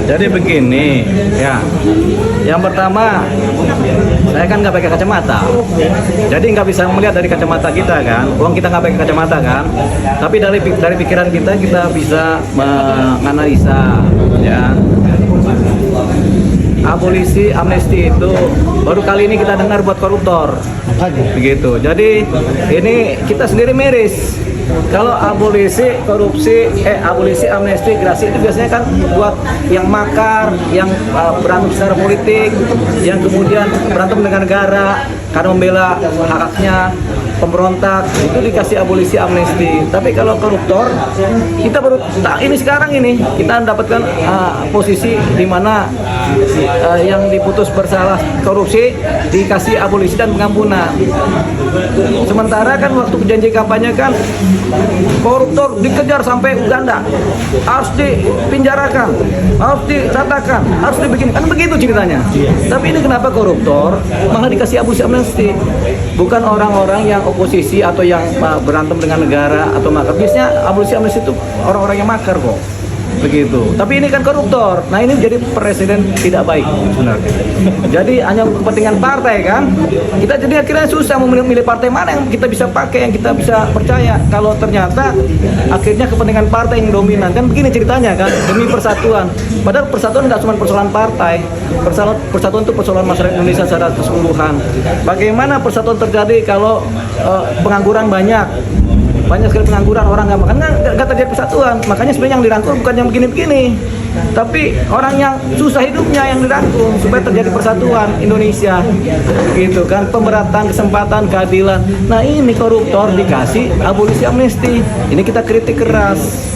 Jadi begini, ya. Yang pertama, saya kan nggak pakai kacamata, jadi nggak bisa melihat dari kacamata kita kan. Uang kita nggak pakai kacamata kan. Tapi dari pikiran kita bisa menganalisa, ya. Abolisi amnesti itu baru kali ini kita dengar buat koruptor, begitu. Jadi ini kita sendiri miris. Kalau abolisi korupsi, abolisi amnesti gerasi itu biasanya kan buat yang makar, yang berantem secara politik, yang kemudian berantem dengan negara karena membela hak-haknya pemberontak, itu dikasih abolisi amnesti. Tapi kalau koruptor, kita baru ini sekarang ini kita mendapatkan posisi di mana yang diputus bersalah korupsi dikasih abolisi dan pengampunan. Sementara kan waktu janji kampanye kan koruptor dikejar sampai Uganda, harus dipinjarakan, harus ditatakan, harus dibikin, kan begitu ceritanya. Tapi ini kenapa koruptor malah dikasih abolisi amnesti? Bukan orang-orang yang oposisi atau yang berantem dengan negara atau makar. Biasanya abolisi amnesti itu orang-orang yang makar kok. Begitu. Tapi ini kan koruptor. Nah, ini jadi presiden tidak baik sebenarnya. Jadi hanya kepentingan partai kan. Kita jadi akhirnya susah memilih partai mana yang kita bisa pakai, yang kita bisa percaya. Kalau ternyata akhirnya kepentingan partai yang dominan. Kan begini ceritanya kan, demi persatuan. Padahal persatuan nggak cuma persoalan partai. Persatuan itu persoalan masyarakat Indonesia secara keseluruhan. Bagaimana persatuan terjadi kalau pengangguran banyak sekali pengangguran, orang nggak makan, nggak terjadi persatuan. Makanya sebenarnya yang dirangkul bukan yang begini-begini, tapi orang yang susah hidupnya yang dirangkul supaya terjadi persatuan Indonesia, gitu kan, pemberatan, kesempatan, keadilan. Nah, ini koruptor dikasih abolisi amnesti, ini kita kritik keras.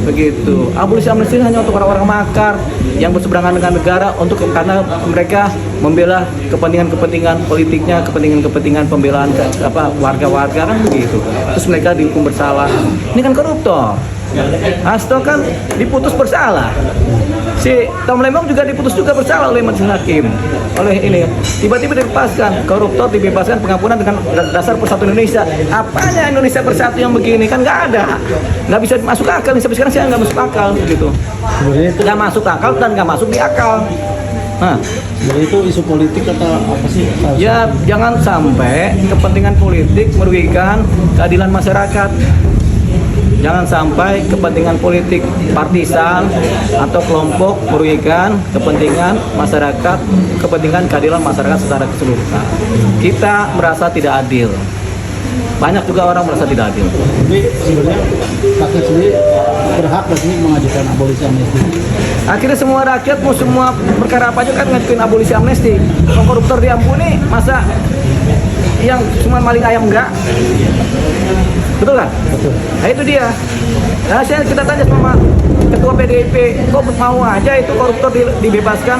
Begitu. Abolisi amnesti hanya untuk orang-orang makar yang berseberangan dengan negara karena mereka membela kepentingan politiknya, kepentingan pembelaan warga-warga kan begitu. Terus mereka dihukum bersalah. Ini kan koruptor. Hasto kan diputus bersalah. Si Tom Lembong juga diputus juga bersalah oleh majelis hakim. Oleh ini tiba-tiba dibebaskan, koruptor dibebaskan pengampunan dengan dasar persatuan Indonesia. Apanya Indonesia bersatu yang begini kan nggak ada, nggak bisa masuk akal. Sampai sekarang saya nggak masuk akal gitu. Nggak masuk akal dan nggak masuk di akal. Nah, jadi itu isu politik atau apa sih? Ya jangan sampai kepentingan politik merugikan keadilan masyarakat. Jangan sampai kepentingan politik partisan atau kelompok merugikan kepentingan masyarakat, kepentingan keadilan masyarakat secara keseluruhan. Kita merasa tidak adil. Banyak juga orang merasa tidak adil. Tapi sebenarnya rakyat sendiri berhak sih mengajukan abolisi amnesti. Akhirnya semua rakyat mau semua perkara apa aja kan ngajuin abolisi amnesti. Kalau koruptor diampuni, masa yang cuma maling ayam enggak? Betul kan? Betul. Nah itu dia. Nah kita tanya sama ketua PDIP, kok mau aja itu koruptor dibebaskan?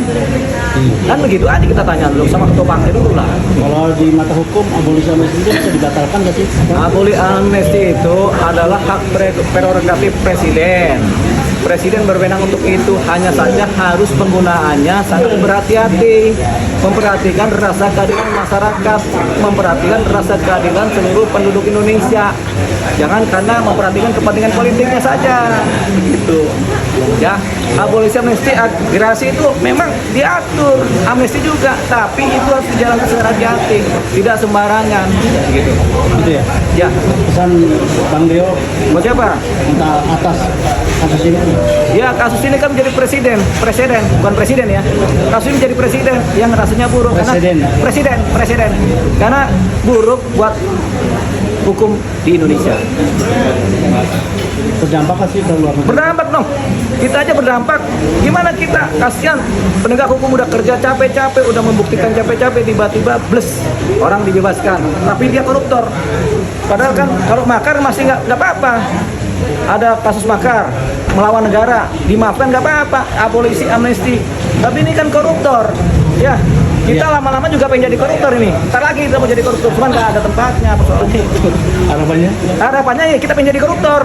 Kan begitu aja kita tanya dulu sama ketua partai dulu lah. Kalau di mata hukum abolisi amnesti itu bisa dibatalkan nggak sih? Abolisi amnesti itu adalah hak prerogatif presiden. Presiden berwenang untuk itu, hanya saja harus penggunaannya sangat berhati-hati, memperhatikan rasa keadilan masyarakat, memperhatikan rasa keadilan seluruh penduduk Indonesia. Jangan karena memperhatikan kepentingan politiknya saja, gitu. Ya, abolisi amnesti gerasi itu memang diatur, amnesti juga, tapi itu harus dijalankan secara hati-hati, tidak sembarangan, gitu. Gitu ya? Ya. Pesan Bang Deo Buat siapa? atas kasus ini. Ya, kasus ini kan menjadi presiden, bukan presiden ya. Kasus ini jadi presiden yang rasanya buruk Presiden. karena presiden. Karena buruk buat hukum di Indonesia. Berdampak nggak sih ke luar negeri? Berdampak dong. Kita aja berdampak. Gimana kita? Kasihan penegak hukum udah kerja capek-capek, udah membuktikan capek-capek, tiba-tiba bles orang dibebaskan. Tapi dia koruptor. Padahal kan kalau makar masih nggak apa-apa. Ada kasus makar melawan negara, dimaafkan nggak apa-apa, abolisi amnesti. Tapi ini kan koruptor, ya. Kita lama-lama juga pengen jadi koruptor ini. Ntar lagi kita mau jadi koruptor, cuman nggak ada tempatnya persoalannya itu. Harapannya? Harapannya ya kita pengen jadi koruptor.